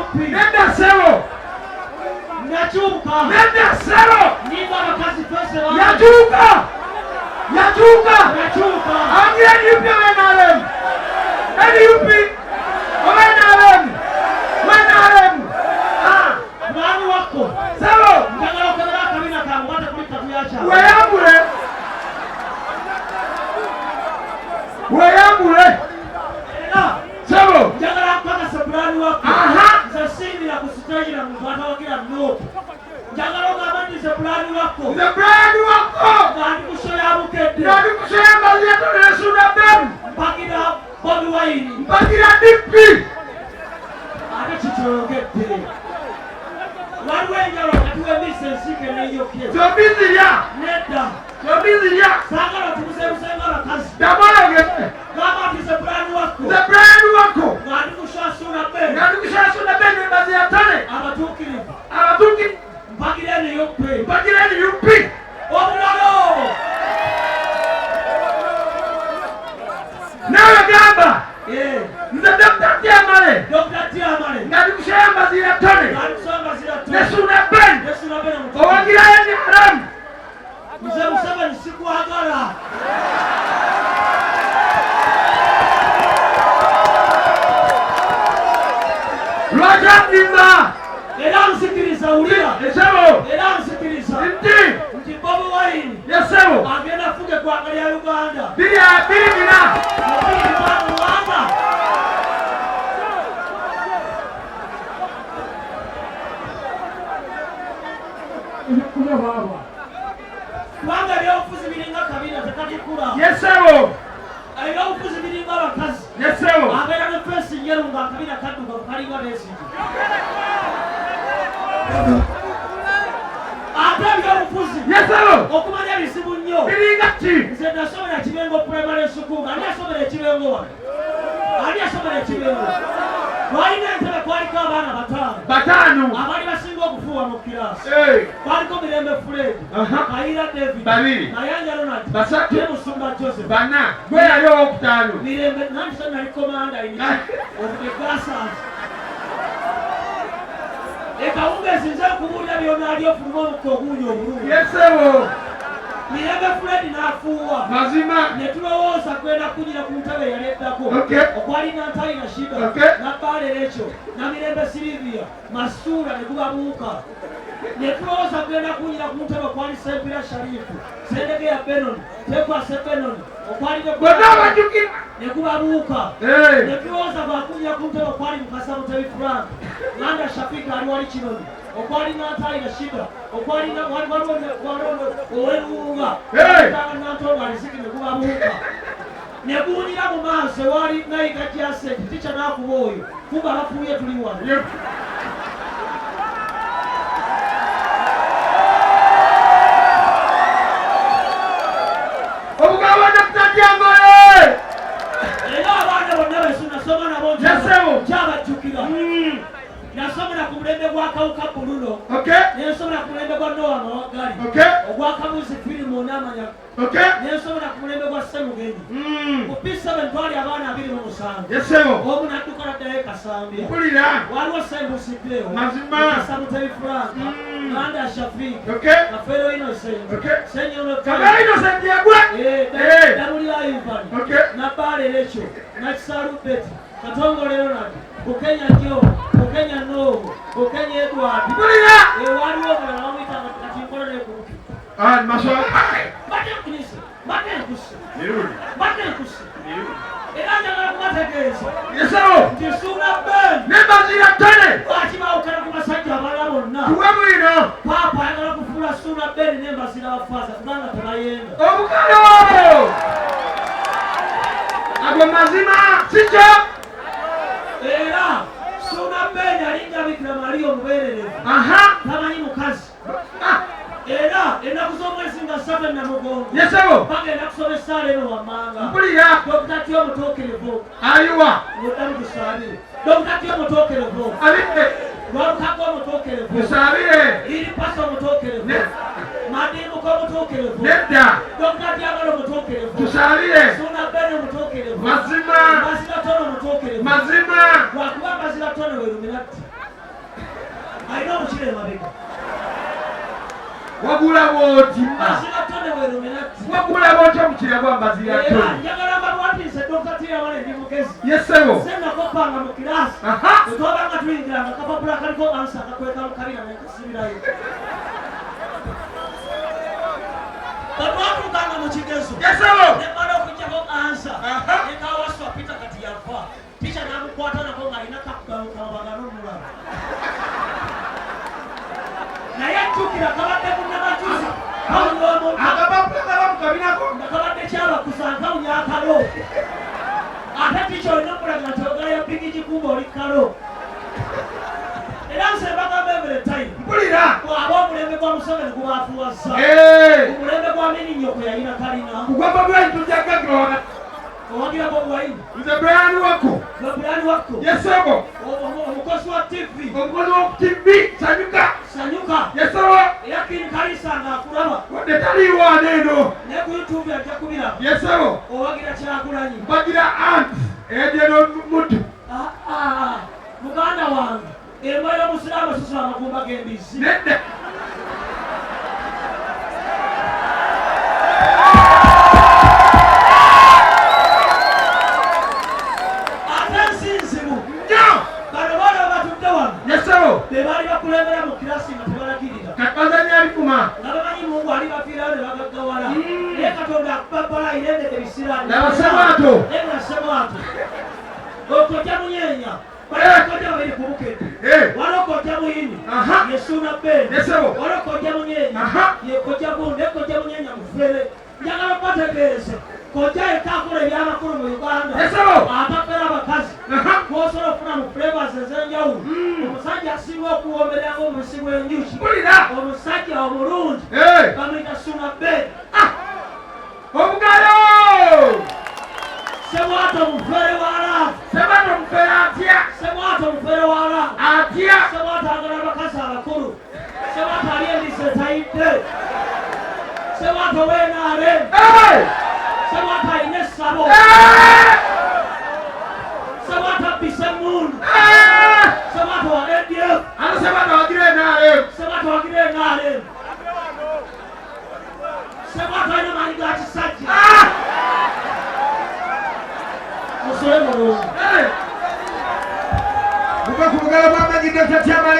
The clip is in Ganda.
yoppi. Nenda sebo. Nakyuka. Nenda sebo. Ninga abakazi fese wange. Yakyuka. Yakyuka. Nakyuka. Angira yupi wenalem. Eri yupi. Wenalem. Wenalem. Mwami wako. Sebo. Njagala okebera akabina kangu bate kuli tatu yakya. Weyambule. Weyambule. Era. Sebo. Njagala mpakasa bulani wako. Nze singira ku stage na muntu atawagira nope. Njagala ogamba nti nze bulani wako. Nze bulani wako. Ngandi kusoya bukedde. Ngandi kusoya mbazi yatonera suna bemu. Mpagira Bobi Wine. Mpagira dippi. Ate kikyogedde. Waliwo enjalo wakati w'embisi ensike n'eyokye. Zobizirya. Nedda. Zobizirya. Saagala tukusebusenga abakazi. Damologedde. Gamba nti nze bulani wako. Nze bulani wako. Ngandi kushasuna benu. Ngandi kushasuna benu embazi yatone. Abatuukirivu. Abatuukirivu. Mpagira eno yoppe. Mpagira eno yuppi. Obulalo. Nawe gamba. Nze Dr. T Amale. Dr. T Amale. Ngandi kushaya embazi yatone. Ngandi kushaya embazi yatone. Nesuna benu. Nesuna benu. Owagirayo ni haramu. Nze Museveni sikwagala. Lwaki andimba. Era nsikiriza wulira. Esebo. Era nsikiriza. Nti Bobi Wine. Yesebo. Agenda afuga eggwanga lya Uganda. Biri bina. Biri Uganda. Kubanga ebyobufuzi biringa kabina tekagikula. Yesebo. Ebyobufuzi biringa abakazi. Yesebo. Abeera ne fesi njeru nga akabina kaddugavu kalinga Besigye. Ate ebyobufuzi. Yesebo. Okumanya bizibu nnyo. Biringa ki? Nze nasomera Kibengo Primary School. Ani asomera Kibengo wano? Ani asomera Kibengo? Twalina entebe kwaliko abaana bataano. Abaali basinga okufuuwa mu kiraasi. Kwaliko Mirembe Fred, Kayira David, Mayanja Ronald, ne Musumba Joseph. Gwe yali owokutaano. Mirembe nanti so nali commander in of the Gassans. Ekawungeezi nze okubuulira byonna ali ofuluma omukka oguunya obulungi. Yesebo. Mirembe Fred n'afuuwa. Mazima. Ne tulowooza kwenda kunyira ku ntebe yaleddako. Okwali Nantali na Shida. Nabbaale Rachel. Na Mirembe Silivia. Masuula ne gubabuuka. Ne tulowooza kwenda kunyira ku ntebe okwali Sempira Sharifu. Sendegeya Benon. Tekwase Benon. Okwali ne gubabuuka. Ne tulowooza bwakunyira ku ntebe okwali Mukasa Mutebi Frank. Landa Shafika ali wali Kinoni. Okwali Nantali na Shida. Okwali Oweruunga. Nantonga aliziki ne gubabuuka. Ne guwunyira mu maaso ewali Nayiga Gyasenti. Tica n'akuba oyo. Kuba bafuuye tuli wano. Obugabo Dr. T Amale. Era abaana bonna besu nasoma nabo kyabajjukira. Nasomera ku mulembe gwa Kawuka Buluno. Nensomera ku mulembe gwa Noah Mawagali. Ogwa Kabuzi firimu n'amanya. Nensomera ku mulembe gwa Ssemugenyi. Ku P7 twali abaana 27. Omu n'adduka n'addayo Kasambya. Waliwo Sembusibbeewo. Mukasa Mutebi Frank. Landa Shafik. Kafeero Innocent. Senyono Damulira Ivan. Nabbaale Rachel. Nakisalu Betty. Katongole Ronald. Bukenya Joe. Bukenya Novo. Bukenya Edward. Waliwo omulala bamuyitanga kati nkola n'ekuruki. Mbadde nkusi. Era njagala kubategeeza. Nti Ssuuna Ben. N'embazi yatone. Lwaki baawukana ku basajja abalala bonna. Tuwemulino. Paapa ayagala kufuula Ssuuna Ben n'embazi n'abafaaza kubanga tebayenda. Obukalo. Ago mazima. Sikyo. Era Ssuuna Ben alinga Bikira Maria omubeererezi. Tamanyi mukazi. Era ennaku z'omwezi nga 7 Namugongo. Bagenda kusoma essaala eno wammanga. Dr. T Omutuukirivu. Ayiwa. Muddamu tusaabire. Dr. T Omutuukirivu. Lwalukaga Omutuukirivu. Tusaabire. Iri Pasa Omutuukirivu. Madimbuka Omutuukirivu. Dr. T Amale Omutuukirivu. Tusaabire. Ssuuna Ben Omutuukirivu. Mazima. Mbaziratono Omutuukirivu. Mazima. Lwakuba Mbaziratono we Luminati. Alina omukire emabega. Wagula bw'oti. Asina ttone bw'eruminati. Wagula bw'oti omukire gw'ambazi ya ttone. Njagala mbabuulirize Dr. T Amale ndi mugezi. Yes sebo. Nze nakopanga mu kiraasi. Bwe twabanga tuyingiranga akapapula kaliko ansa akakweka mu kabina ne kasibirayo. Bwe twatuukanga mu kigezo. Yes sebo. Ne mmala okuggyako ansa. Ne kaawaswa Peter kati yafa. Teacher n'amukwata nako ng'alina kabagano omulala. Naye jjukira kabadde munnamajuzi. Akapapula kaba mu kabinako. Nga kabadde kyabakusa nkawunya akalo. Ate teacher olina okulaga nti oyogera ya bigi gikumba oli kalo. Era nze mbagamba every time. Mpulira. Ab'omulembe gwa Museveni gubaafuwazza. Omulembe gwa Mininyoko yalina talina. Kugamba bwanyi tujja gagroga. Owagira Bobi Wine. Nze Brian Waako. Brian Waako. Yes sebo. Omukozi wa TV. Omukozi wa TV. Sanyuka. Sanyuka. Yes sebo. Era King Kalisa ng'akulaba. Wadde taliiwo aneeno. Ne ku YouTube ajja kubiraba. Yes sebo. Owagira Kyagulanyi. Bagira aunt. Ejeno mutu. Muganda wange. Emba y'omusiraamu asusa amagumba g'embizzi. Nedda. Be baali bakulembera mu kirasi nga tebalagirira. Kakazanya alikuma. Nga bamanyi Mungu ali bafiirayo ne bagaggawala. Naye Katonda akubabbala irendere bisiraani. N'abasebwato. Naye n'abasebwato. Okojja munyeenya. Balekojja bali ku bukedde. Waliwo kojja muyini. Yesuuna bbeeni. Waliwo kojja munyeenya. Yekojja gundi. Ekojja munyeenya mufere. Njagala bategeeze. Kojja yekka akola ebyamakulu mu Uganda. Atapera abakazi. Kwosobola okufuna mu flavors ez'enjawulo. Omusajja asinga okuwoomerera ng'omubisi gw'enjuki. Omusajja omulungi. Bamuyita Suuna Bbeeni. Obugayo! Sebwato omufere w'alaafu. Sebwato omufere atya? Sebwato omufere w'alaafu. Atya? Sebwato agala abakazi abakulu. Sebwato ali endisi etayidde. Sebwato w'enaale. Sebwato alina essabo. Sebwato abbisa emmundu. Sebwato wa ADF. Ate sebwato wagira enaale. Sebwato wagira enaale. Sebwato alina maanyi ga kisajja. Musole mulungi. Muve ku bugalo bw'amagye Dr. T Amale.